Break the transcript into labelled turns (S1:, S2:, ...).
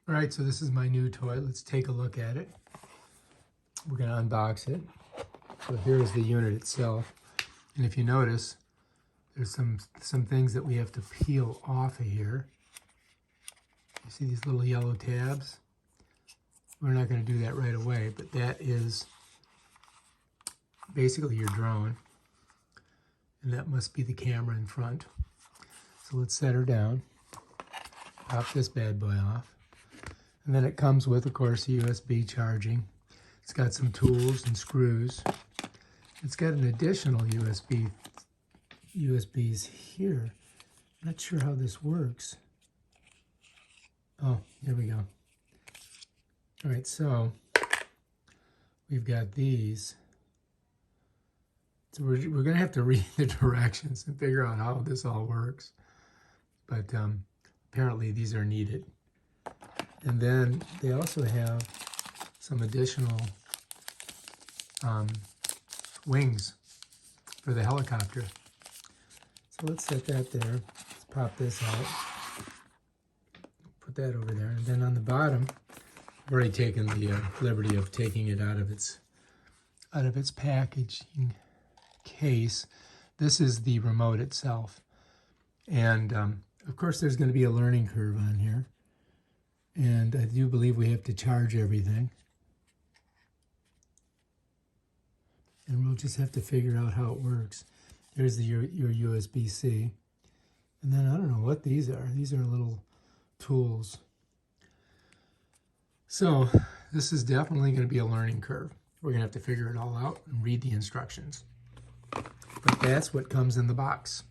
S1: All right, so this is my new toy. Let's take a look at it. We're going to unbox it. So here's the unit itself. And if you notice, there's some things that we have to peel off of here. You see these little yellow tabs? We're not going to do that right away, but that is basically your drone. And that must be the camera in front. So let's set her down. Pop this bad boy off. And then it comes with, of course, USB charging. It's got some tools and screws. It's got an additional USBs here. I'm not sure how this works. Oh, here we go. All right, so we've got these. So we're going to have to read the directions and figure out how this all works. But apparently these are needed. And then they also have some additional wings for the helicopter. So let's set that there. Let's pop this out. Put that over there. And then on the bottom, I've already taken the liberty of taking it out of its packaging case. This is the remote itself. And of course there's going to be a learning curve on here. And I do believe we have to charge everything. And we'll just have to figure out how it works. Here's your USB-C. And then I don't know what these are. These are little tools. So this is definitely going to be a learning curve. We're going to have to figure it all out and read the instructions. But that's what comes in the box.